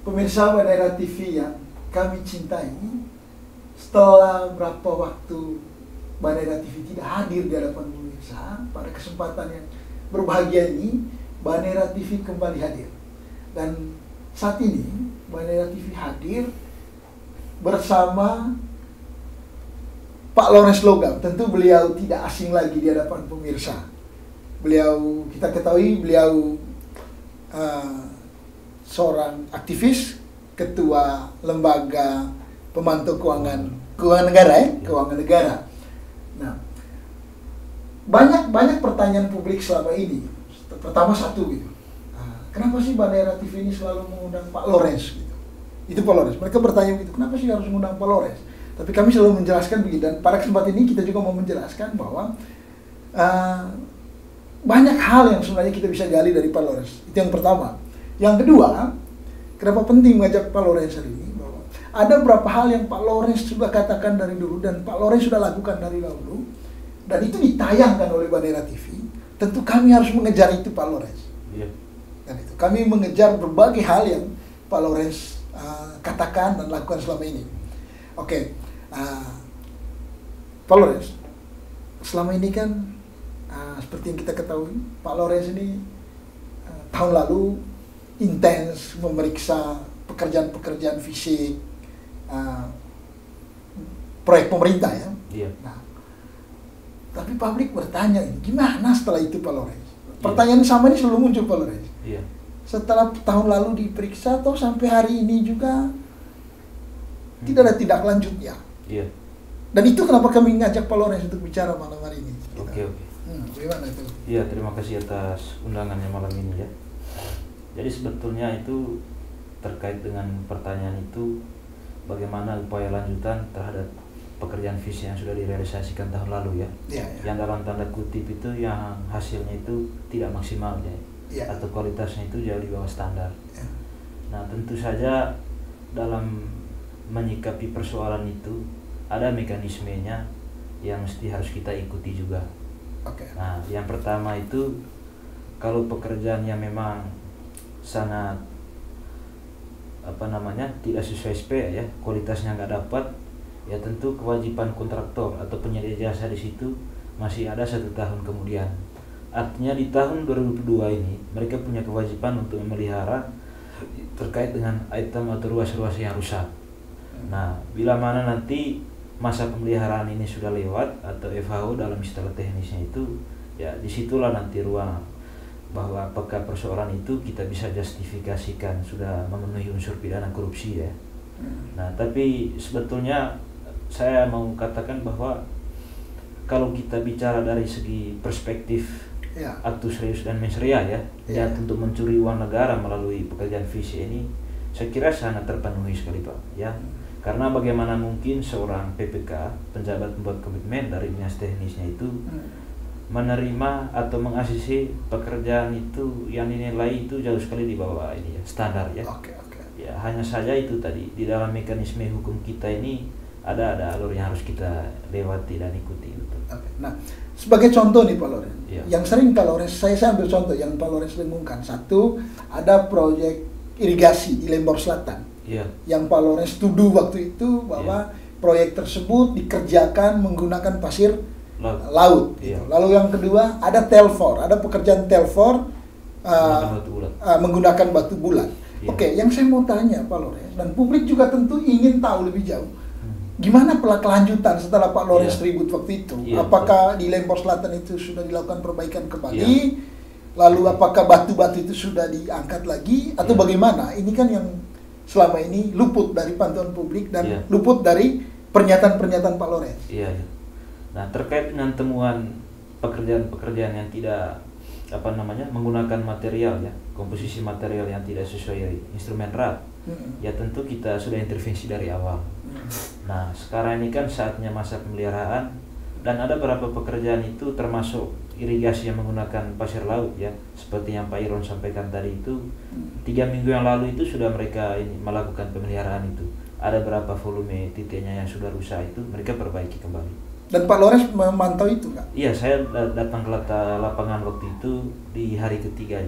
Pemirsa Banera TV yang kami cintai, setelah berapa waktu Banera TV tidak hadir di hadapan pemirsa, pada kesempatan yang berbahagia ini, Banera TV kembali hadir. Dan saat ini, Banera TV hadir bersama Pak Lawrence Logam. Tentu beliau tidak asing lagi di hadapan pemirsa. Beliau, kita ketahui beliau seorang aktivis, ketua lembaga pemantau keuangan negara, keuangan negara. Nah, banyak pertanyaan publik selama ini. Pertama satu gitu, kenapa sih Banera TV ini selalu mengundang Pak Lawrence gitu? Itu Pak Lawrence. Mereka bertanya gitu, kenapa sih harus mengundang Pak Lawrence? Tapi kami selalu menjelaskan begitu, dan pada kesempatan ini kita juga mau menjelaskan bahwa banyak hal yang sebenarnya kita bisa gali dari Pak Lawrence. Itu yang pertama. Yang kedua, kenapa penting mengajak Pak Lawrence hari ini? Bahwa ada beberapa hal yang Pak Lawrence sudah katakan dari dulu dan Pak Lawrence sudah lakukan dari dahulu, dan itu ditayangkan oleh Banera TV. Tentu kami harus mengejar itu Pak Lawrence. Yeah. Dan itu kami mengejar berbagai hal yang Pak Lawrence katakan dan lakukan selama ini. Oke, Pak Lawrence, selama ini kan seperti yang kita ketahui, Pak Lawrence ini tahun lalu intens memeriksa pekerjaan-pekerjaan fisik proyek pemerintah ya. Iya. Nah, tapi publik bertanya, gimana setelah itu Pak Lawrence? Pertanyaan sama ini selalu muncul Pak Lawrence. Iya. Setelah tahun lalu diperiksa atau sampai hari ini juga tidak ada tindak lanjutnya. Iya. Dan itu kenapa kami ngajak Pak Lawrence untuk bicara malam hari ini. Oke. Gimana itu? Iya, terima kasih atas undangannya malam ini ya. Jadi sebetulnya itu terkait dengan pertanyaan itu, bagaimana upaya lanjutan terhadap pekerjaan visi yang sudah direalisasikan tahun lalu ya. Yang dalam tanda kutip itu yang hasilnya itu tidak maksimal ya. Atau kualitasnya itu jauh di bawah standar. Nah, tentu saja dalam menyikapi persoalan itu ada mekanismenya yang mesti harus kita ikuti juga. Nah, yang pertama itu kalau pekerjaannya memang sangat tidak sesuai SP ya, kualitasnya nggak dapat, ya tentu kewajiban kontraktor atau penyedia jasa di situ masih ada 1 tahun kemudian. Artinya di tahun 2022 ini mereka punya kewajiban untuk memelihara terkait dengan item atau ruas-ruas yang rusak. Nah, bila mana nanti masa pemeliharaan ini sudah lewat atau FHO dalam istilah teknisnya itu, ya disitulah nanti ruang bahwa apakah persoalan itu kita bisa justifikasikan sudah memenuhi unsur pidana korupsi ya. Nah, tapi sebetulnya saya mau katakan bahwa kalau kita bicara dari segi perspektif actus reus dan mens rea ya, untuk mencuri uang negara melalui pekerjaan visi ini, saya kira sangat terpenuhi sekali Pak ya. Karena bagaimana mungkin seorang PPK, penjabat pembuat komitmen dari dinas teknisnya itu menerima atau mengasisi pekerjaan itu yang dinilai itu jauh sekali di bawah ini ya, standar ya. Ya, hanya saja itu tadi di dalam mekanisme hukum kita ini ada alur yang harus kita lewati dan ikuti gitu. Nah, sebagai contoh nih Pak Lawrence, yang sering Pak Lawrence, saya ambil contoh yang Pak Lawrence dengungkan. Satu, ada proyek irigasi di Lembor Selatan. Yang Pak Lawrence tuduh waktu itu bahwa proyek tersebut dikerjakan menggunakan pasir laut. Gitu. Lalu yang kedua ada Telfor, ada pekerjaan Telfor menggunakan batu bulat. Oke, yang saya mau tanya Pak Lawrence, dan publik juga tentu ingin tahu lebih jauh, gimana kelanjutan setelah Pak Lawrence ribut waktu itu? Apakah di Lembor Selatan itu sudah dilakukan perbaikan kembali? Lalu apakah batu-batu itu sudah diangkat lagi atau bagaimana? Ini kan yang selama ini luput dari pantauan publik dan luput dari pernyataan-pernyataan Pak Lawrence. Nah, terkait dengan temuan pekerjaan-pekerjaan yang tidak menggunakan material ya, komposisi material yang tidak sesuai instrumen RAT, ya tentu kita sudah intervensi dari awal. Nah, sekarang ini kan saatnya masa pemeliharaan dan ada beberapa pekerjaan itu termasuk irigasi yang menggunakan pasir laut ya, seperti yang Pak Iron sampaikan tadi itu 3 minggu yang lalu itu sudah mereka ini melakukan pemeliharaan itu. Ada berapa volume titiknya yang sudah rusak itu mereka perbaiki kembali. Dan Pak Lawrence memantau itu nggak? Iya, saya datang ke lapangan waktu itu di hari ketiga.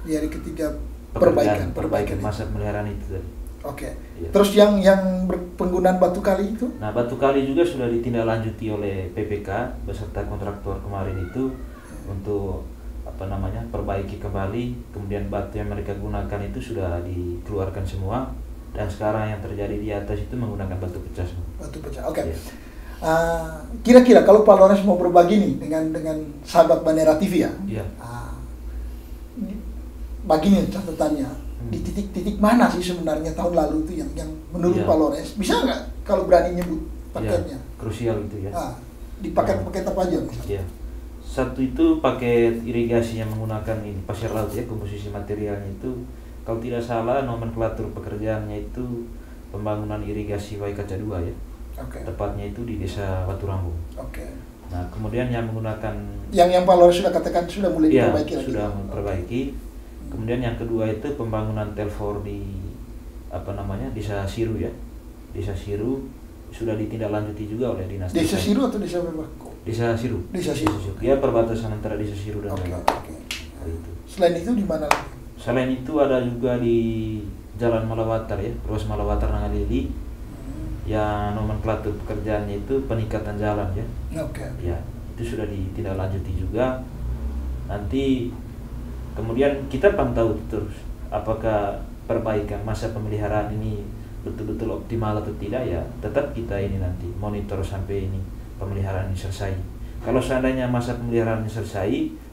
Di hari ketiga perbaikan masa pemeliharaan itu tadi. Oke. Iya. Terus yang penggunaan batu kali itu? Nah, batu kali juga sudah ditindaklanjuti oleh PPK beserta kontraktor kemarin itu untuk perbaiki kembali. Kemudian batu yang mereka gunakan itu sudah dikeluarkan semua, dan sekarang yang terjadi di atas itu menggunakan batu pecah semua. Batu pecah. Oke. Iya. Kira-kira kalau Pak Lawrence mau berbagi nih dengan sahabat Banera TV ya, Iya. baginya catatannya di titik-titik mana sih sebenarnya tahun lalu itu yang menurut Pak Lawrence, bisa nggak kalau berani nyebut paketnya? Krusial itu ya. Di paket-paket apa aja misalnya? Iya. Satu itu paket irigasi yang menggunakan ini pasir laut ya, komposisi materialnya itu kalau tidak salah nomenklatur pekerjaannya itu pembangunan irigasi Waikaca 2 ya. Oke. Tepatnya itu di Desa Batu Rambung. Oke. Nah, kemudian yang menggunakan yang Pak Lawrence sudah katakan sudah mulai diperbaiki lagi. Sudah memperbaiki. Kemudian yang kedua itu pembangunan telfor di Desa Siru ya. Desa Siru sudah ditindaklanjuti juga oleh dinas. Desa Siru atau Desa Bebako? Desa Siru. Desa Siru. Ya, perbatasan antara Desa Siru dan Bebako. Itu. Selain itu di mana lagi? Selain itu ada juga di Jalan Malawatar ya, Ruas Malawatar Nangalili. Yang nomenklatur pekerjaannya itu peningkatan jalan ya. Oke. Ya, itu sudah ditindaklanjuti juga. Nanti kemudian kita pantau terus apakah perbaikan masa pemeliharaan ini betul-betul optimal atau tidak ya. Tetap kita ini nanti monitor sampai ini pemeliharaan ini selesai. Kalau seandainya masa pemeliharaan ini selesai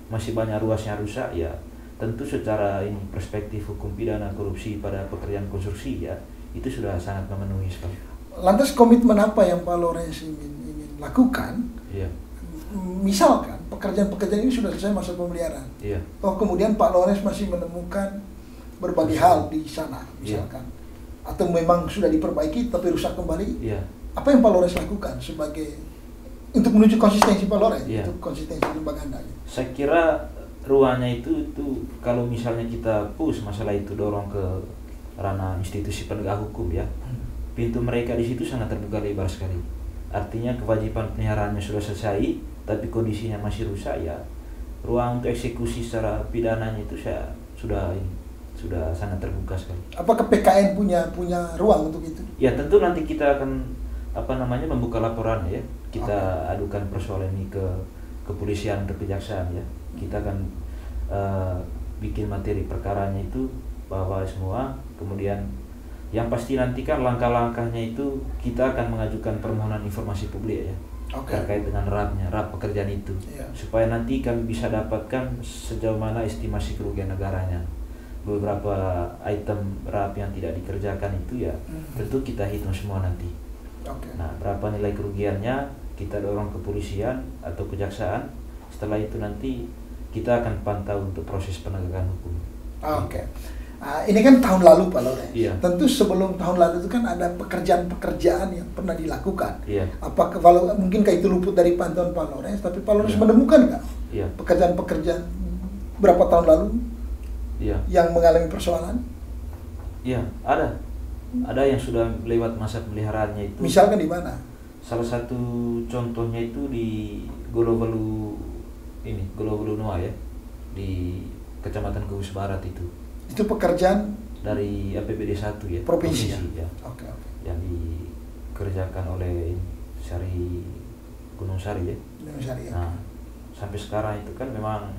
masih banyak ruas yang rusak ya, tentu secara ini perspektif hukum pidana korupsi pada pekerjaan konstruksi ya, itu sudah sangat memenuhi sekali. Lantas komitmen apa yang Pak Lawrence ingin lakukan? Iya. Misalkan pekerjaan-pekerjaan ini sudah selesai masa pemeliharaan. Iya. Kemudian Pak Lawrence masih menemukan berbagai hal di sana, misalkan. Iya. Atau memang sudah diperbaiki tapi rusak kembali. Iya. Apa yang Pak Lawrence lakukan sebagai untuk menuju konsistensi Pak Lawrence, iya, untuk konsistensi lembaga Anda? Saya kira ruangnya itu kalau misalnya kita push masalah itu dorong ke ranah institusi penegak hukum ya. Pintu mereka di situ sangat terbuka lebar sekali. Artinya kewajiban pemeliharaannya sudah selesai, tapi kondisinya masih rusak ya. Ruang untuk eksekusi secara pidananya itu sudah sangat terbuka sekali. Apakah PKN punya ruang untuk itu? Ya tentu nanti kita akan membuka laporan ya. Kita adukan persoalan ini ke kepolisian atau kejaksaan ya. Kita akan bikin materi perkaranya itu bahwa semua, kemudian yang pasti nanti kan langkah-langkahnya itu kita akan mengajukan permohonan informasi publik ya, terkait dengan RAP pekerjaan itu, supaya nanti kami bisa dapatkan sejauh mana estimasi kerugian negaranya. Beberapa item RAP yang tidak dikerjakan itu ya tentu kita hitung semua nanti. Nah, berapa nilai kerugiannya kita dorong ke kepolisian atau kejaksaan. Setelah itu nanti kita akan pantau untuk proses penegakan hukum. Ini kan tahun lalu Pak Lawrence. Iya. Tentu sebelum tahun lalu itu kan ada pekerjaan-pekerjaan yang pernah dilakukan. Iya. Apakah mungkin itu luput dari pantauan Pak Lawrence, tapi Pak Lawrence menemukan nggak pekerjaan-pekerjaan berapa tahun lalu yang mengalami persoalan? Iya, ada. Ada yang sudah lewat masa pemeliharaannya itu. Misalkan di mana? Salah satu contohnya itu di Golowelu Noa ya, di Kecamatan Gubus Barat itu. Itu pekerjaan dari APBD 1 ya, provinsi ya. Yang dikerjakan oleh Gunung Sari ya. Gunung Sari ya. Nah, sampai sekarang itu kan memang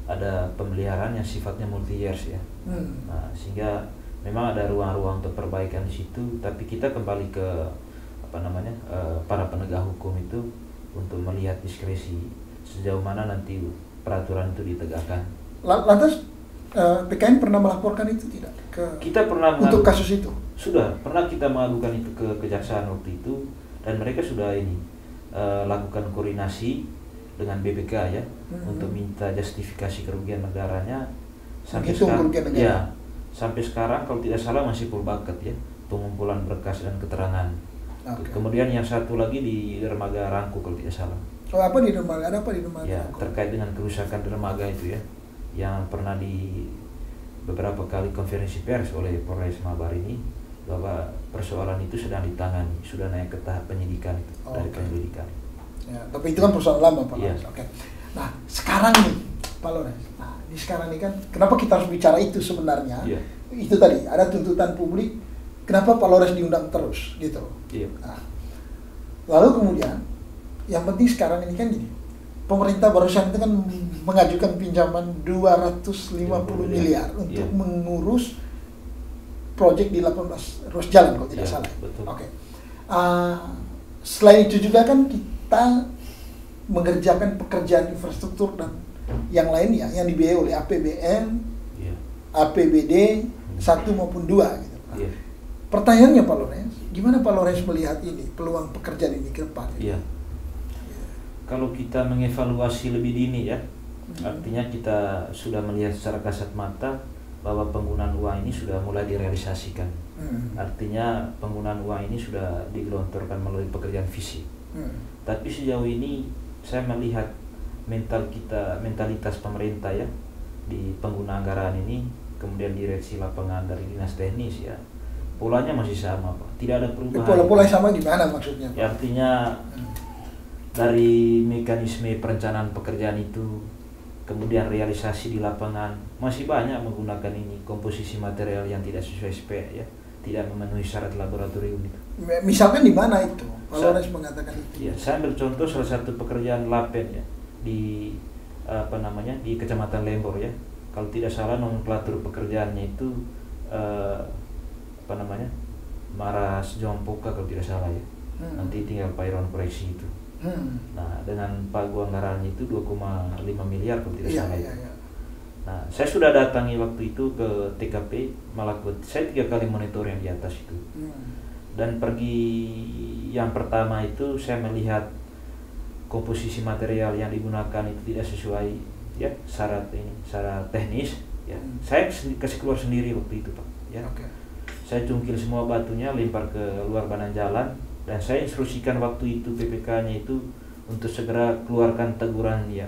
ada pemeliharaan yang sifatnya multi years ya. Nah, sehingga memang ada ruang-ruang untuk perbaikan di situ, tapi kita kembali ke para penegak hukum itu untuk melihat diskresi sejauh mana nanti peraturan itu ditegakkan. Lantas PKN pernah melaporkan itu tidak? Kita pernah untuk kasus itu? Sudah, pernah kita mengadukan itu ke kejaksaan waktu itu, dan mereka sudah lakukan koordinasi dengan BPK ya, untuk minta justifikasi kerugian negaranya. Sampai sekarang, sampai sekarang kalau tidak salah masih full bucket ya, pengumpulan berkas dan keterangan. Kemudian yang satu lagi di dermaga Rangku kalau tidak salah. Apa di dermaga? Ada apa di dermaga? Ya, terkait dengan kerusakan dermaga itu ya, yang pernah di beberapa kali konferensi pers oleh Polres Mabar ini, bahwa persoalan itu sedang ditangani, sudah naik ke tahap penyidikan itu, dari penyelidikan. Ya, tapi itu kan persoalan lama Pak. Nah, sekarang nih Pak Lawrence. Nah, di sekarang ini kan, kenapa kita harus bicara itu sebenarnya? Iya. Itu tadi, ada tuntutan publik, kenapa Pak Lawrence diundang terus, gitu. Iya. Nah, lalu kemudian, yang penting sekarang ini kan gini, pemerintah barusan itu kan mengajukan pinjaman 250 miliar untuk mengurus proyek di 18 ruas jalan kalau tidak salah. Oke. Selain itu juga kan kita mengerjakan pekerjaan infrastruktur dan yang lainnya yang dibiayai oleh APBN, APBD 1 maupun 2 gitu. Nah, pertanyaannya Pak Lawrence, gimana Pak Lawrence melihat ini peluang pekerjaan ini ke depan? Iya. Kalau kita mengevaluasi lebih dini ya, artinya kita sudah melihat secara kasat mata bahwa penggunaan uang ini sudah mulai direalisasikan. Artinya penggunaan uang ini sudah digelontorkan melalui pekerjaan fisik. Tapi sejauh ini saya melihat mentalitas pemerintah ya di pengguna anggaran ini, kemudian direksi lapangan dari dinas teknis ya, polanya masih sama Pak. Tidak ada perubahan. Pola sama gimana maksudnya? Ya, artinya dari mekanisme perencanaan pekerjaan itu, kemudian realisasi di lapangan masih banyak menggunakan ini komposisi material yang tidak sesuai SPE ya, tidak memenuhi syarat laboratorium itu. Misalkan di mana itu? Pak Lawrence mengatakan itu. Ya, saya ambil contoh salah satu pekerjaan lapen ya di di Kecamatan Lembor ya. Kalau tidak salah nomenklatur pekerjaannya itu Maras Jompoka kalau tidak salah ya. Nanti tinggal Pak Iron koreksi itu. Nah, dengan pagu anggarannya itu 2,5 miliar kalau tidak salah. Nah, saya sudah datangi waktu itu ke TKP, saya 3 kali monitor yang di atas itu. Dan pergi yang pertama itu saya melihat komposisi material yang digunakan itu tidak sesuai ya syarat teknis ya. Saya kasih keluar sendiri waktu itu Pak ya. Saya cungkil semua batunya, lempar ke luar badan jalan, dan saya instruksikan waktu itu PPK-nya itu untuk segera keluarkan teguran ya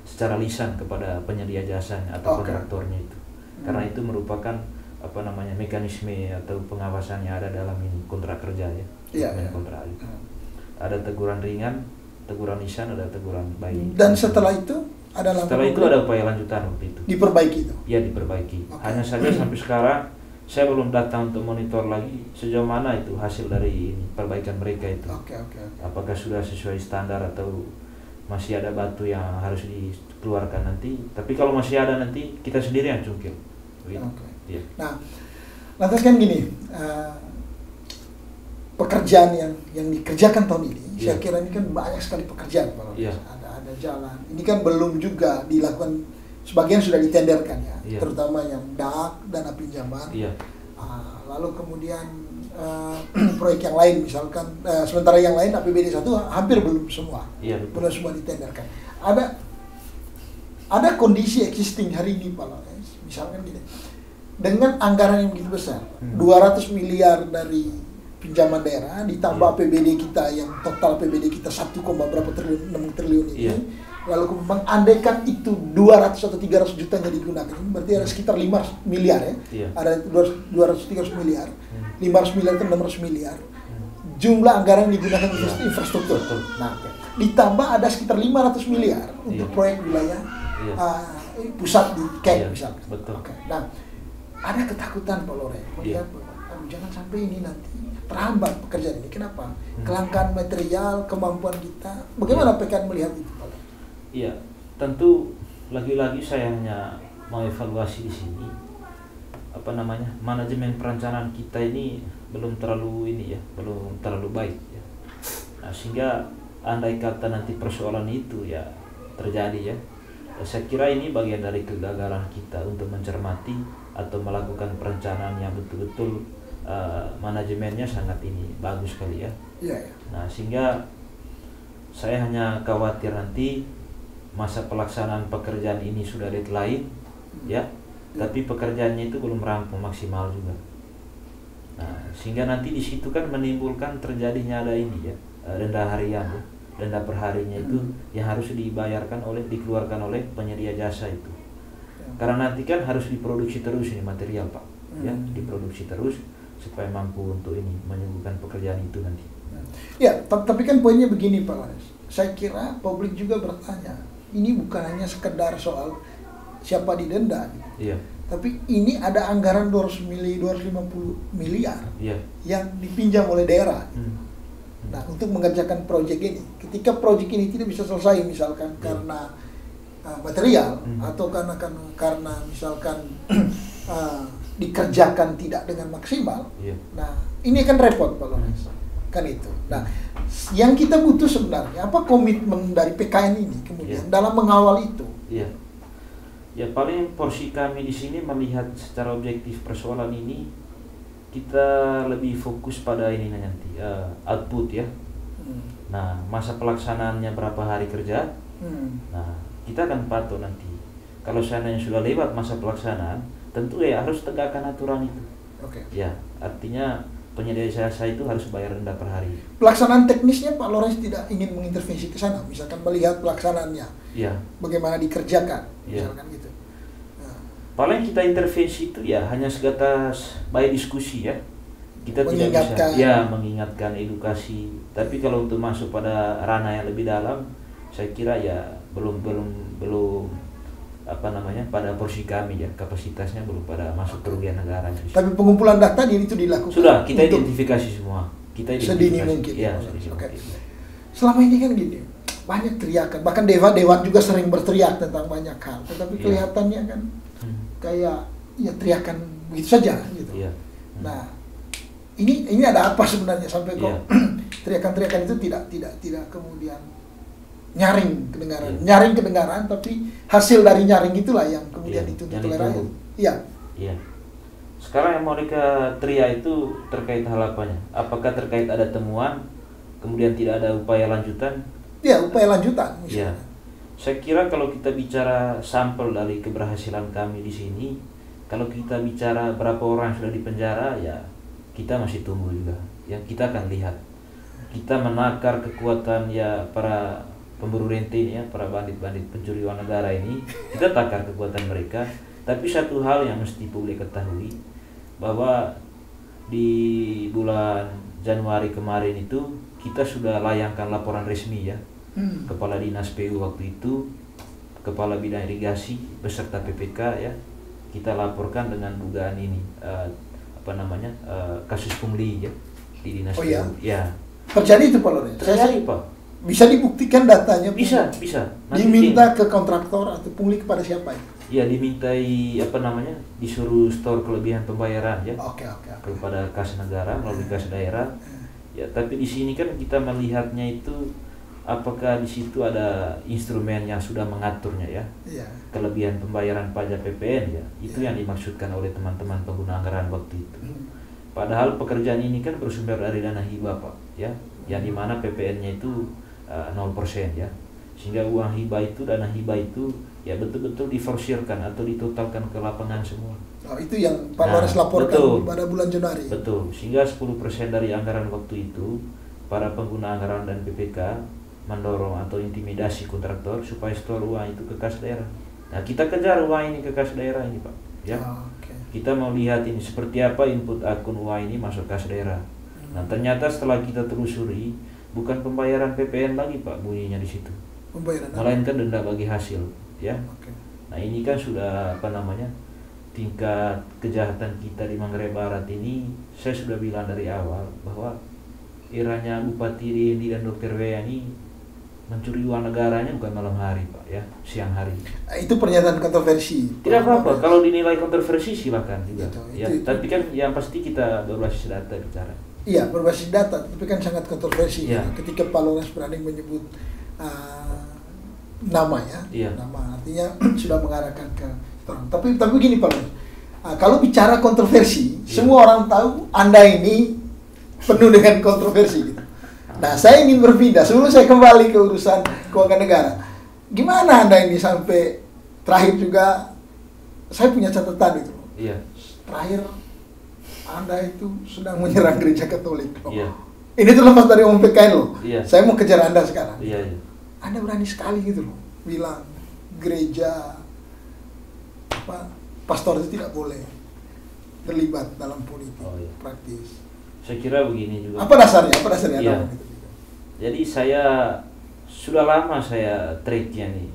secara lisan kepada penyedia jasanya atau kontraktornya itu. Karena itu merupakan mekanisme atau pengawasan yang ada dalam ini kontrak kerja ya. Kontrak itu. Ada teguran ringan, teguran lisan, ada teguran baik. Dan setelah itu ada upaya lanjutan waktu itu. Diperbaiki itu. Ya, diperbaiki. Hanya saja sampai sekarang saya belum datang untuk monitor lagi sejauh mana itu hasil dari perbaikan mereka itu. Apakah sudah sesuai standar atau masih ada batu yang harus dikeluarkan nanti. Tapi kalau masih ada nanti kita sendiri yang cungkil. Ya. Nah, lantas kan gini, pekerjaan yang dikerjakan tahun ini, saya kira ini kan banyak sekali pekerjaan Pak Lawrence. Ada jalan. Ini kan belum juga dilakukan, sebagian sudah ditenderkan ya, terutama yang DAK, dana pinjaman. Lalu kemudian proyek yang lain misalkan, sementara yang lain APBD 1 hampir belum semua, belum semua ditenderkan. Ada kondisi existing hari ini Pak Lawrence, misalkan gini, dengan anggaran yang begitu besar, 200 miliar dari pinjaman daerah ditambah APBD kita yang total APBD kita 1, berapa triliun, 6 triliun ini. Lalu mengandaikan itu 200 atau 300 juta yang digunakan, berarti ada sekitar 500 miliar ya. Ada 200-300 miliar. 500 miliar itu 600 miliar. Jumlah anggaran yang digunakan infrastruktur. Nah, ditambah ada sekitar 500 miliar untuk proyek wilayah pusat di KEK misalnya. Nah, ada ketakutan Pak Lawrence melihat jangan sampai ini nanti terhambat pekerjaan ini. Kenapa? Kelangkaan material, kemampuan kita. Bagaimana PKN melihat itu Pak Lawrence? Iya, tentu lagi-lagi saya hanya mengevaluasi di sini manajemen perencanaan kita ini belum terlalu baik ya. Nah, sehingga andai kata nanti persoalan itu ya terjadi ya, saya kira ini bagian dari kegagalan kita untuk mencermati atau melakukan perencanaan yang betul-betul manajemennya sangat bagus sekali ya. Nah, sehingga saya hanya khawatir nanti masa pelaksanaan pekerjaan ini sudah deadline ya, tapi pekerjaannya itu belum rampung maksimal juga. Nah, sehingga nanti di situ kan menimbulkan terjadinya ada denda harian ya, denda perharinya itu yang harus dikeluarkan oleh penyedia jasa itu. Karena nanti kan harus diproduksi terus ini material Pak ya, diproduksi terus supaya mampu untuk menyembuhkan pekerjaan itu nanti. Ya, tapi kan poinnya begini Pak Lawrence. Saya kira publik juga bertanya, ini bukan hanya sekedar soal siapa didenda gitu. Iya. Tapi ini ada anggaran 250 miliar Iya. yang dipinjam oleh daerah. Hmm. Nah, untuk mengerjakan proyek ini, ketika proyek ini tidak bisa selesai misalkan karena material atau karena misalkan dikerjakan tidak dengan maksimal. Iya. Nah, ini kan repot Pak Lawrence. Kan itu. Nah, yang kita butuh sebenarnya apa komitmen dari PKN ini kemudian dalam mengawal itu. Iya. Ya paling porsi kami di sini melihat secara objektif persoalan ini, kita lebih fokus pada ini nanti output ya. Nah, masa pelaksanaannya berapa hari kerja. Nah, kita akan patuh nanti. Kalau seandainya sudah lewat masa pelaksanaan, tentu ya harus tegakkan aturan itu. Oke. Ya, artinya penyedia jasa itu harus bayar denda per hari. Pelaksanaan teknisnya Pak Lawrence tidak ingin mengintervensi ke sana, misalkan melihat pelaksanaannya. Iya. Bagaimana dikerjakan, Iya. misalkan gitu. Nah, Paling kita intervensi itu ya hanya sebatas by diskusi ya. Kita tidak mengingatkan. bisa ya mengingatkan, edukasi. Tapi kalau untuk masuk pada ranah yang lebih dalam, saya kira ya belum apa namanya pada porsi kami ya, kapasitasnya belum pada masuk kerugian negara. Tapi pengumpulan data itu dilakukan. Sudah kita untuk identifikasi semua. Kita sedini mungkin. Ya, Oke. Selama ini kan gini, banyak teriakan. Bahkan dewan juga sering berteriak tentang banyak hal. Tetapi kelihatannya kan kayak ya teriakan begitu saja gitu. Iya. Nah, ini ada apa sebenarnya sampai kok teriakan-teriakan itu tidak kemudian nyaring kedengaran, tapi hasil dari nyaring itulah yang kemudian dituntut oleh rakyat. Iya. Iya. Sekarang yang mau teriak itu terkait hal apanya? Apakah terkait ada temuan, kemudian tidak ada upaya lanjutan? Iya, upaya lanjutan. Iya. Saya kira kalau kita bicara sampel dari keberhasilan kami di sini, kalau kita bicara berapa orang sudah dipenjara, ya kita masih tunggu juga. Yang kita akan lihat. Kita menakar kekuatan ya para pemburu rente ini ya, para bandit-bandit pencuri uang negara ini, kita takar kekuatan mereka. Tapi satu hal yang mesti publik ketahui, bahwa di bulan Januari kemarin itu kita sudah layangkan laporan resmi ya, Kepala Dinas PU waktu itu, Kepala Bidang Irigasi beserta PPK ya, kita laporkan dengan dugaan ini kasus pungli ya di Dinas PU. Ya. Terjadi itu Pak Lawrence? Terjadi Pak. Bisa dibuktikan datanya? Bisa. Nanti diminta ke kontraktor atau pungli kepada siapa ya? Ya dimintai disuruh store kelebihan pembayaran ya. Oke. Kepada kas negara melalui kas daerah. Ya, tapi di sini kan kita melihatnya itu apakah di situ ada instrumen yang sudah mengaturnya ya. Iya. Kelebihan pembayaran pajak PPN ya. Itu yang dimaksudkan oleh teman-teman pengguna anggaran waktu itu. Padahal pekerjaan ini kan bersumber dari dana hibah Pak ya. Yang dimana PPN-nya itu 0% ya, sehingga uang hibah itu, dana hibah itu ya betul-betul diforsirkan atau ditotalkan ke lapangan semua. Oh, itu yang Pak Lawrence laporkan pada bulan Januari. Betul, sehingga 10% dari anggaran waktu itu para pengguna anggaran dan PPK mendorong atau intimidasi kontraktor supaya store uang itu ke kas daerah. Nah, kita kejar uang ini ke kas daerah ini Pak ya. Kita mau lihat ini seperti apa input akun uang ini masuk kas daerah. Nah, ternyata setelah kita telusuri, bukan pembayaran PPN lagi Pak bunyinya di situ, melainkan denda bagi hasil ya. Nah, ini kan sudah tingkat kejahatan kita di Manggarai Barat ini. Saya sudah bilang dari awal bahwa eranya Bupati Dendi dan Dr. Wea ini mencuri uang negaranya bukan malam hari Pak ya, siang hari. Itu pernyataan kontroversi. Tidak apa-apa, kalau dinilai kontroversi silakan juga itu. Tapi kan yang pasti kita berbasis data bicara. Iya, berbasis data, tapi kan sangat kontroversi ya. Ketika Pak Lawrence berani menyebut nama ya, nama artinya sudah mengarahkan ke orang. Tapi begini Pak Lawrence, kalau bicara kontroversi, semua orang tahu Anda ini penuh dengan kontroversi gitu. Nah, saya ingin berpindah, sebelum saya kembali ke urusan keuangan negara. Gimana Anda ini sampai terakhir juga, saya punya catatan itu. Iya. Terakhir Anda itu sedang menyerang gereja Katolik. Iya. Ini terlepas dari Om PKN loh. Iya. Saya mau kejar Anda sekarang. Iya. Anda berani sekali gitu loh, bilang gereja pastor itu tidak boleh terlibat dalam politik praktis. Saya kira begini juga. Apa dasarnya? Iya. Jadi saya sudah lama saya tracknya nih,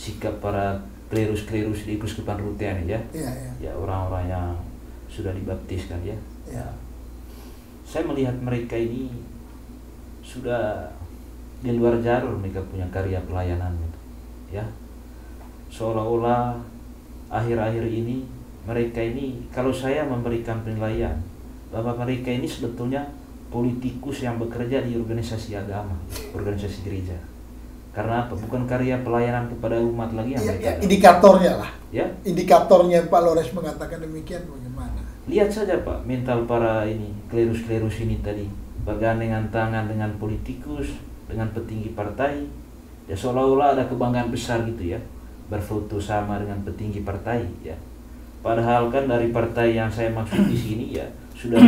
sikap para klerus-klerus di Keuskupan Ruteng ya. Ya orang-orang yang sudah dibaptiskan ya. Saya melihat mereka ini sudah di luar jalur mereka punya karya pelayanan gitu, ya. Seolah-olah akhir-akhir ini mereka ini, kalau saya memberikan penilaian bahwa mereka ini sebetulnya politikus yang bekerja di organisasi agama, organisasi gereja. Karena apa? Bukan karya pelayanan kepada umat lagi yang mereka indikatornya lah. Ya. Indikatornya Pak Lores mengatakan demikian bagaimana? Lihat saja Pak, mental para ini klerus-klerus ini tadi bergandengan tangan dengan politikus, dengan petinggi partai, ya seolah-olah ada kebanggaan besar gitu ya, berfoto sama dengan petinggi partai ya. Padahal kan dari partai yang saya maksud di sini ya sudah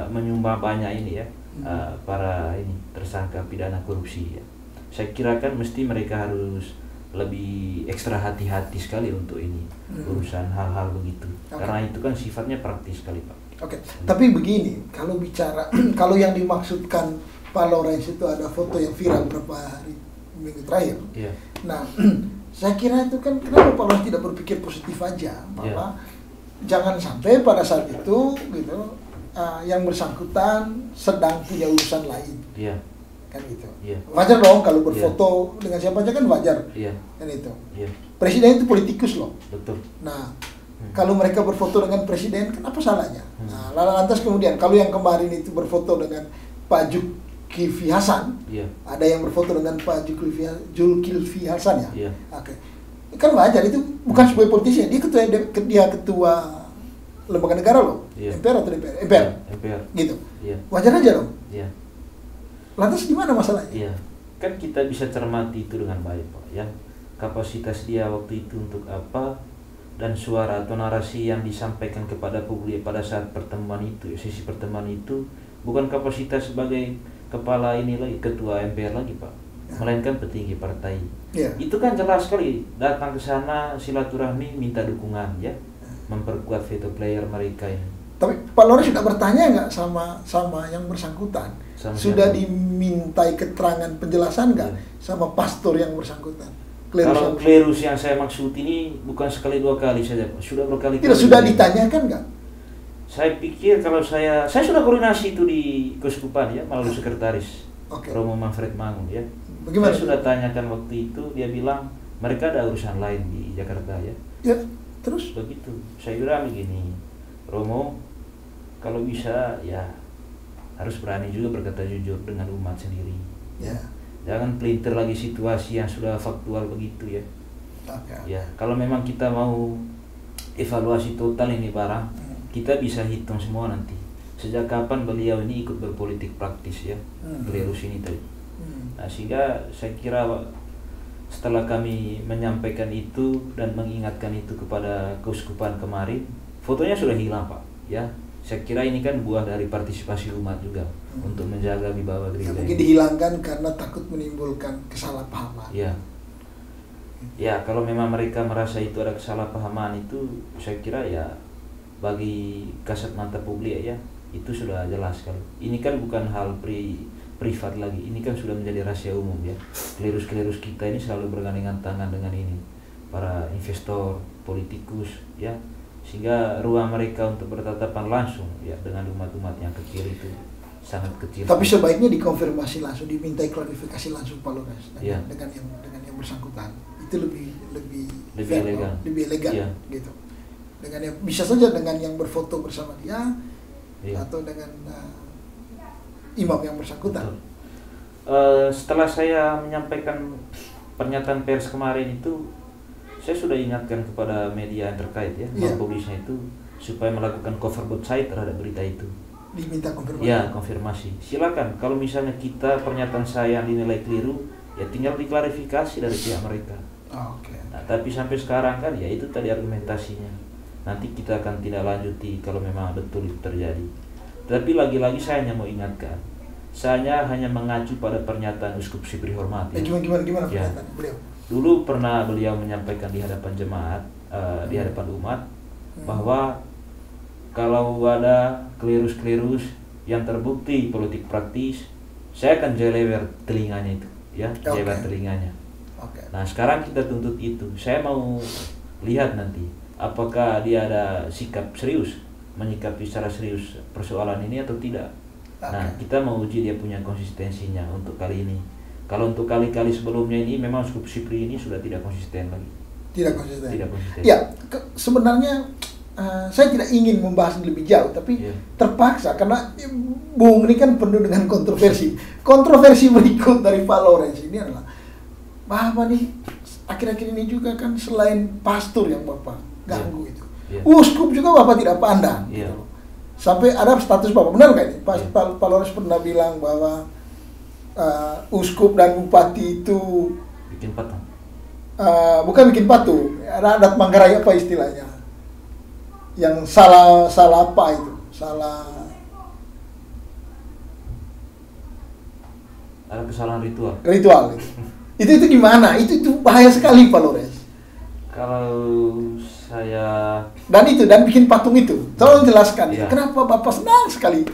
menyumbang banyak ini ya para ini tersangka pidana korupsi ya. Saya kira kan mesti mereka harus lebih ekstra hati-hati sekali untuk ini urusan hal-hal begitu. Karena itu kan sifatnya praktis sekali Pak. Tapi begini, kalau bicara kalau yang dimaksudkan Pak Lawrence itu ada foto yang viral beberapa hari minggu terakhir. Nah, saya kira itu kan kenapa Pak Lawrence tidak berpikir positif aja bahwa jangan sampai pada saat itu gitu yang bersangkutan sedang punya urusan lain. Kan gitu. Wajar dong kalau berfoto dengan siapa aja kan wajar. Kan itu. Presiden itu politikus loh. Betul. Nah, kalau mereka berfoto dengan presiden kan apa salahnya? Nah, lalu lantas kemudian kalau yang kemarin itu berfoto dengan Pak Zulkifli Hasan, ada yang berfoto dengan Pak Zulkifli Hasan ya. Kan wajar, itu bukan sebagai politisi, dia ketua lembaga negara loh. MPR atau DPR? MPR. Gitu. Wajar aja dong. Lantas gimana masalahnya? Kan kita bisa cermati itu dengan baik Pak ya. Kapasitas dia waktu itu untuk apa, dan suara atau narasi yang disampaikan kepada publik pada saat pertemuan itu, sesi pertemuan itu bukan kapasitas sebagai kepala ini lagi, ketua MPR lagi Pak, melainkan petinggi partai. Itu kan jelas sekali datang ke sana silaturahmi minta dukungan ya, memperkuat veto player mereka ini. Tapi Pak Lawrence sudah bertanya nggak sama yang bersangkutan? Sudah dimintai keterangan penjelasan nggak sama pastor yang bersangkutan? Kalau klerus yang saya maksud ini bukan sekali dua kali saja, sudah berkali-kali. Sudah ditanyakan nggak? Saya pikir kalau saya sudah koordinasi itu di Keuskupan ya, melalui sekretaris Romo Manfred Mangun ya. Bagaimana? Saya sudah tanyakan waktu itu, dia bilang mereka ada urusan lain di Jakarta ya. Terus? Begitu. Saya bilang begini, Romo, kalau bisa ya harus berani juga berkata jujur dengan umat sendiri. Jangan pelintir lagi situasi yang sudah faktual begitu ya. Ya, kalau memang kita mau evaluasi total ini barang, kita bisa hitung semua nanti. Sejak kapan beliau ini ikut berpolitik praktis ya, klerus ini tadi. Nah, sehingga saya kira setelah kami menyampaikan itu dan mengingatkan itu kepada Keuskupan kemarin, fotonya sudah hilang Pak ya. Saya kira ini kan buah dari partisipasi umat juga untuk menjaga wibawa gereja. Mungkin dihilangkan karena takut menimbulkan kesalahpahaman. Ya, kalau memang mereka merasa itu ada kesalahpahaman itu, saya kira ya bagi kasat mata publik ya, itu sudah jelas sekali. Ini kan bukan hal privat lagi, ini kan sudah menjadi rahasia umum ya. Klerus-klerus kita ini selalu bergandengan tangan dengan ini, para investor, politikus ya. Sehingga ruang mereka untuk bertatapan langsung ya dengan umat-umat yang kecil itu sangat kecil. Tapi sebaiknya dikonfirmasi langsung, dimintai klarifikasi langsung Pak Lawrence dengan yang bersangkutan. Itu lebih elegan. Lebih elegan gitu. Dengan yang bisa saja dengan yang berfoto bersama dia atau dengan imam yang bersangkutan. Setelah saya menyampaikan pernyataan pers kemarin itu, saya sudah ingatkan kepada media yang terkait ya, mempublisnya itu supaya melakukan cover both side terhadap berita itu. Diminta konfirmasi. Konfirmasi. Silakan. Kalau misalnya kita pernyataan saya yang dinilai keliru, ya tinggal diklarifikasi dari pihak mereka. Nah, tapi sampai sekarang kan ya itu tadi argumentasinya. Nanti kita akan tindak lanjuti kalau memang betul itu terjadi. Tapi lagi-lagi saya hanya mau ingatkan, saya hanya mengacu pada pernyataan Uskup Sipri Hormat. Gimana pernyataan beliau? Dulu pernah beliau menyampaikan di hadapan jemaat, di hadapan umat, bahwa kalau ada klerus-klerus yang terbukti politik praktis, saya akan jelewer telinganya itu, ya, jelewer telinganya. Oke. Nah sekarang kita tuntut itu. Saya mau lihat nanti apakah dia ada sikap serius, menyikapi secara serius persoalan ini atau tidak. Nah kita mau uji dia punya konsistensinya untuk kali ini. Kalau untuk kali-kali sebelumnya ini memang Uskup Sipri ini sudah tidak konsisten lagi. Tidak konsisten. Tidak konsisten. Ya, sebenarnya saya tidak ingin membahas lebih jauh, tapi terpaksa karena Bung ini kan penuh dengan kontroversi. Kontroversi berikut dari Pak Lawrence ini adalah Bapak nih akhir-akhir ini juga kan selain pastor yang Bapak ganggu itu, uskup juga Bapak tidak pandang. Gitu. Sampai ada status Bapak, benar nggak ini? Pak Lawrence pernah bilang bahwa uskup dan bupati itu bikin patung. Bukan bikin patung, ada adat Manggarai apa istilahnya? Yang salah apa itu? Salah. Ada kesalahan ritual. Ritual itu gimana? Itu bahaya sekali Pak Lawrence. Kalau saya dan bikin patung itu, tolong jelaskan. Kenapa Bapak senang sekali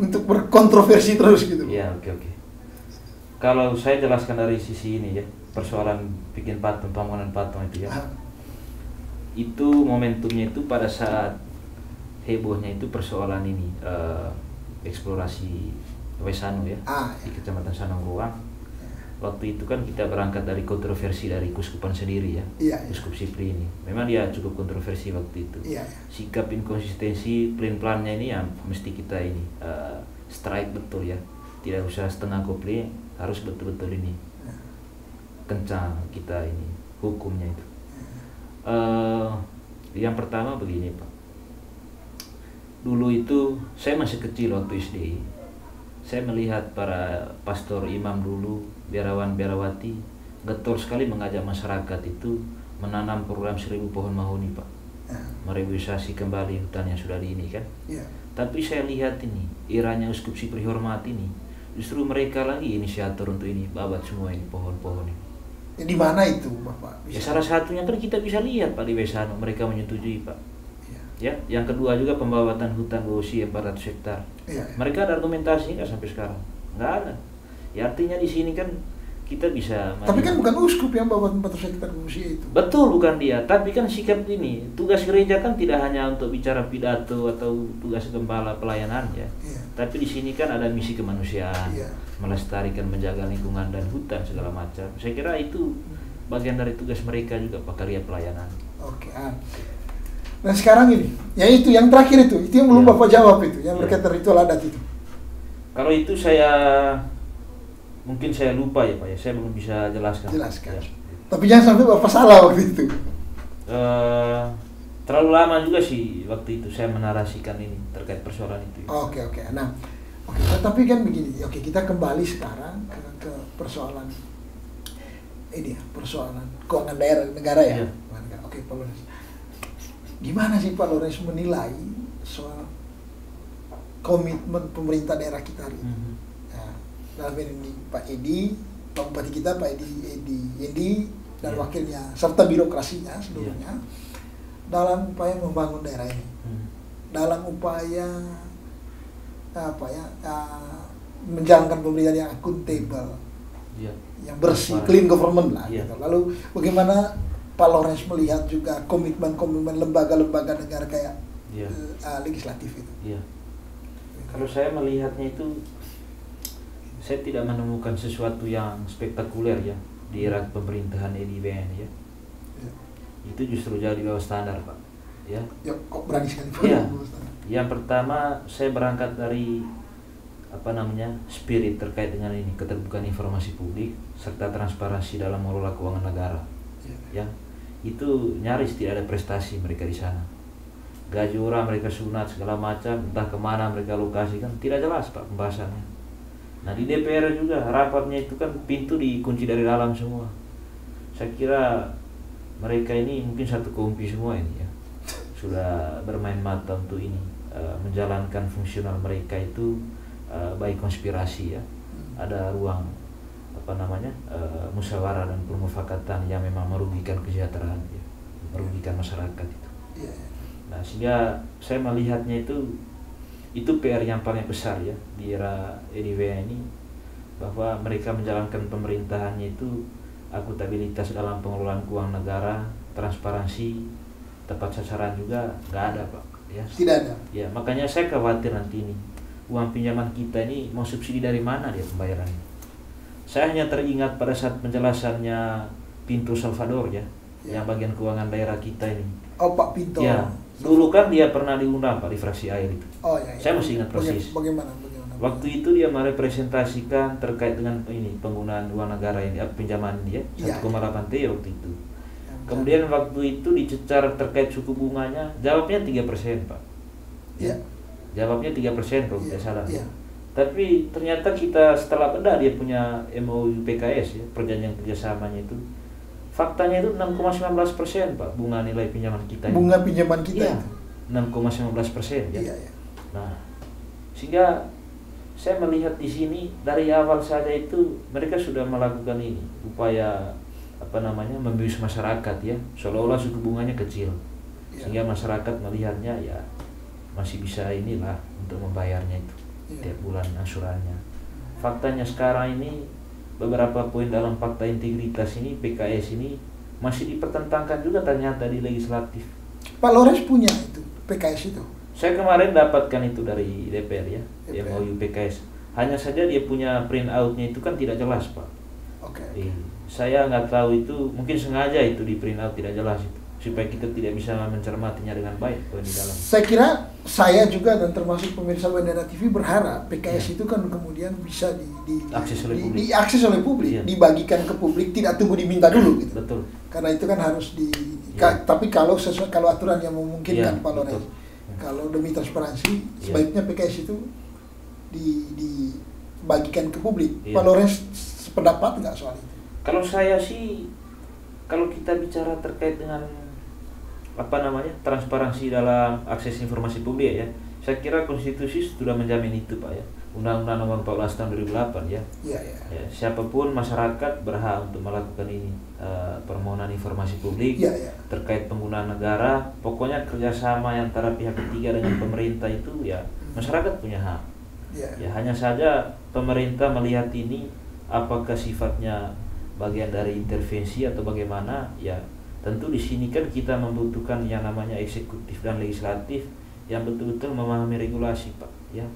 untuk berkontroversi terus gitu? Iya, oke. Kalau saya jelaskan dari sisi ini ya, persoalan bikin patung, pembangunan patung itu ya. Itu momentumnya itu pada saat hebohnya itu persoalan ini eksplorasi Wesano ya, di Kecamatan Sanonggoang. Waktu itu kan kita berangkat dari kontroversi dari Keuskupan sendiri ya, Uskup Sipri ini. Memang dia cukup kontroversi waktu itu. Sikap inkonsistensi plan-plannya ini yang mesti kita ini strike betul ya. Tidak usah setengah kopli, harus betul-betul ini kencang kita ini hukumnya itu. Yang pertama begini Pak, dulu itu saya masih kecil waktu SD, saya melihat para pastor imam dulu, biarawan-biarawati getol sekali mengajak masyarakat itu menanam program 1000 pohon mahoni Pak, merevitalisasi kembali hutan yang sudah di ini kan. Tapi saya lihat ini eranya Uskup Sipri Hormat ini justru mereka lagi inisiator untuk ini babat semua ini pohon-pohon ini. Di mana itu Bapak? Ya salah satunya kan kita bisa lihat Pak di Wesano, mereka menyetujui Pak. Ya, yang kedua juga pembawatan hutan berusia 400 hektar. Mereka ada argumentasi nggak sampai sekarang? Nggak ada. Ya artinya di sini kan kita bisa. Tapi kan bukan uskup yang bawa 400 hektar berusia itu. Betul, bukan dia. Tapi kan sikap ini, tugas gereja kan tidak hanya untuk bicara pidato atau tugas gembala pelayanan ya. Tapi di sini kan ada misi kemanusiaan, melestarikan, menjaga lingkungan dan hutan segala macam. Saya kira itu bagian dari tugas mereka juga Pak, karya pelayanan. Oke. Nah sekarang ini, ya itu yang terakhir itu yang belum Bapak jawab itu, yang berkaitan ritual adat itu. Kalau itu mungkin saya lupa ya Pak ya, saya belum bisa jelaskan. Ya. Tapi jangan sampai Bapak salah waktu itu. Terlalu lama juga sih waktu itu saya menarasikan ini terkait persoalan itu. Oke. Nah, tapi kan begini. Oke, kita kembali sekarang ke persoalan ini ya, persoalan keuangan daerah negara ya. Oke, Pak Lawrence. Gimana sih Pak Lawrence menilai soal komitmen pemerintah daerah kita hari ini? Nah, dalam ini Pak Edi, Pak Bupati kita Pak Edi dan wakilnya serta birokrasinya seluruhnya dalam upaya membangun daerah ini, dalam upaya menjalankan pemerintahan yang akuntabel, yang bersih, clean government lah. Gitu. Lalu bagaimana Pak Lawrence melihat juga komitmen lembaga-lembaga negara kayak legislatif itu? Kalau saya melihatnya itu, saya tidak menemukan sesuatu yang spektakuler ya di era pemerintahan Edi BN ya. Itu justru jauh di bawah standar Pak. Ya. Kok berani sekali Pak? Yang pertama saya berangkat dari spirit terkait dengan ini, keterbukaan informasi publik serta transparansi dalam mengelola keuangan negara. Ya. Itu nyaris tidak ada prestasi mereka di sana. Gaji orang mereka sunat segala macam, entah kemana mereka lokasi kan tidak jelas Pak pembahasannya. Nah di DPR juga rapatnya itu kan pintu dikunci dari dalam semua. Saya kira mereka ini mungkin satu kompi semua ini ya, sudah bermain mata untuk ini menjalankan fungsional mereka itu baik konspirasi ya, ada ruang musyawarah dan permufakatan yang memang merugikan kesejahteraan ya, merugikan masyarakat itu. Nah sehingga saya melihatnya itu PR yang paling besar ya di era EDW ini, bahwa mereka menjalankan pemerintahannya itu akuntabilitas dalam pengelolaan keuangan negara, transparansi, tepat sasaran juga nggak ada Pak. Ya. Tidak ada. Ya, makanya saya khawatir nanti ini uang pinjaman kita ini mau subsidi dari mana dia pembayarannya. Saya hanya teringat pada saat penjelasannya Pinto Salvador ya, yang bagian keuangan daerah kita ini. Oh Pak Pinto. Ya, dulu kan dia pernah diundang Pak di fraksi air itu. Oh ya. Saya masih ingat persis. Bagaimana? Waktu itu dia merepresentasikan terkait dengan ini penggunaan uang negara ini, pinjaman dia 1,8 T waktu itu. Kemudian waktu itu dicecar terkait suku bunganya, jawabnya 3% Pak. Iya. Jawabnya 3% kalau tidak salah. Iya. Tapi ternyata kita setelah bedah dia punya MOU PKS ya, perjanjian kerjasamanya itu, faktanya itu 6,19% Pak bunga nilai pinjaman kita. Bunga pinjaman kita ya, itu 6,19% ya. Iya. Nah, sehingga saya melihat di sini dari awal saja itu mereka sudah melakukan ini upaya membius masyarakat ya, seolah-olah suku bunganya kecil, sehingga masyarakat melihatnya ya masih bisa inilah untuk membayarnya itu tiap bulan angsurannya. Faktanya sekarang ini beberapa poin dalam fakta integritas ini PKS ini masih dipertentangkan juga ternyata di legislatif. Pak Lores punya itu PKS itu. Saya kemarin dapatkan itu dari DPR ya, MOU PKS. Hanya saja dia punya print outnya itu kan tidak jelas Pak. Oke. Saya nggak tahu itu, mungkin sengaja itu di print out tidak jelas itu, supaya kita tidak bisa mencermatinya dengan baik kalau di dalam. Saya kira saya juga dan termasuk pemirsa Bandara TV berharap PKS itu kan kemudian bisa diakses oleh publik, dibagikan ke publik, tidak tunggu diminta dulu gitu. Betul. Karena itu kan harus tapi kalau aturan yang memungkinkan Pak Lores. Kalau demi transparansi, sebaiknya PKS itu dibagikan ke publik. Pak Lores sependapat nggak soal itu? Kalau saya sih, kalau kita bicara terkait dengan transparansi dalam akses informasi publik ya, saya kira konstitusi sudah menjamin itu Pak ya. Undang-Undang Nomor 14 Tahun 2008 ya. Ya, siapapun masyarakat berhak untuk melakukan ini permohonan informasi publik terkait penggunaan negara. Pokoknya kerjasama antara pihak ketiga dengan pemerintah itu ya masyarakat punya hak. Ya hanya saja pemerintah melihat ini apakah sifatnya bagian dari intervensi atau bagaimana ya. Tentu di sini kan kita membutuhkan yang namanya eksekutif dan legislatif yang betul-betul memahami regulasi Pak ya.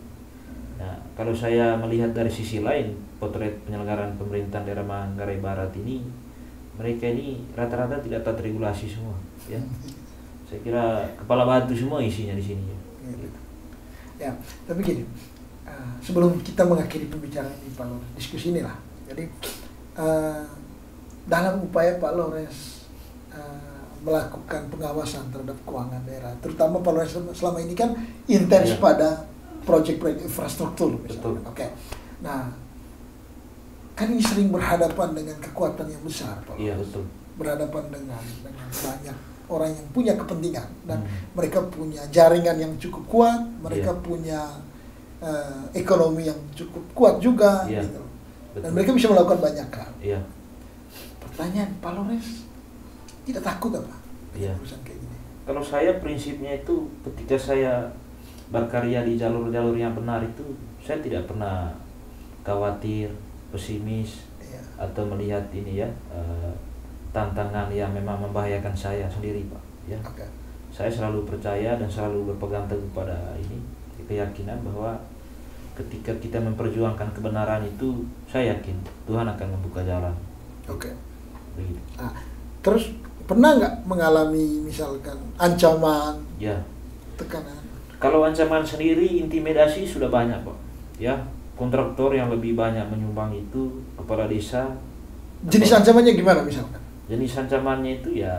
Nah, kalau saya melihat dari sisi lain, potret penyelenggaraan pemerintahan daerah Manggarai Barat ini, mereka ini rata-rata tidak taat regulasi semua, ya. Saya kira kepala batu semua isinya di sini. Ya, tapi gini, sebelum kita mengakhiri pembicaraan ini Pak Lores, diskusi inilah. Jadi dalam upaya Pak Lores melakukan pengawasan terhadap keuangan daerah, terutama Pak Lores selama ini kan intens pada proyek-proyek infrastruktur misalnya. Oke. Nah, kan ini sering berhadapan dengan kekuatan yang besar, Pak. Iya, betul. Berhadapan dengan banyak orang yang punya kepentingan dan mereka punya jaringan yang cukup kuat, mereka punya ekonomi yang cukup kuat juga gitu. Dan mereka bisa melakukan banyak hal. Iya. Pertanyaan, Pak Lores tidak takut apa? Urusan kayak gini. Kalau saya prinsipnya itu ketika saya berkarya di jalur-jalur yang benar itu saya tidak pernah khawatir, pesimis atau melihat ini ya tantangan yang memang membahayakan saya sendiri Pak ya. Saya selalu percaya dan selalu berpegang teguh pada ini keyakinan bahwa ketika kita memperjuangkan kebenaran itu saya yakin Tuhan akan membuka jalan. Begitu. Terus pernah nggak mengalami misalkan ancaman, tekanan? Kalau ancaman sendiri, intimidasi sudah banyak Pak ya. Kontraktor yang lebih banyak menyumbang itu kepala desa. Jenis ancamannya gimana misalkan? Jenis ancamannya itu ya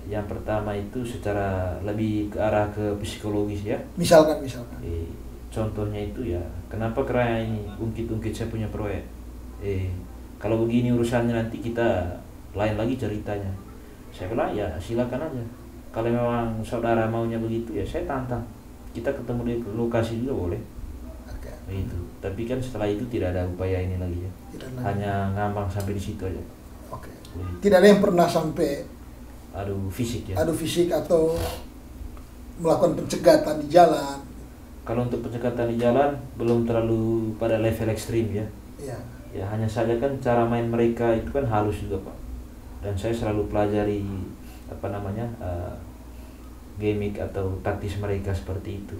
yang pertama itu secara lebih ke arah ke psikologis ya. Misalkan contohnya itu ya, kenapa karena ini ungkit-ungkit saya punya proyek. Kalau begini urusannya nanti kita lain lagi ceritanya. Saya bilang ya silakan aja. Kalau memang saudara maunya begitu ya saya tantang. Kita ketemu di lokasi juga boleh. Begitu. Tapi kan setelah itu tidak ada upaya ini lagi ya. Hanya ngambang sampai di situ aja. Tidak ada yang pernah sampai adu fisik ya. Adu fisik atau melakukan pencegatan di jalan. Kalau untuk pencegatan di jalan belum terlalu pada level ekstrim ya. Ya hanya saja kan cara main mereka itu kan halus juga Pak. dan saya selalu pelajari gimmick atau taktis mereka seperti itu.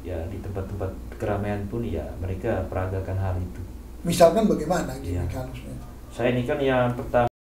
Ya di tempat-tempat keramaian pun ya mereka peragakan hal itu. Misalkan bagaimana Ya. gimmick halusnya? Saya ini kan yang pertama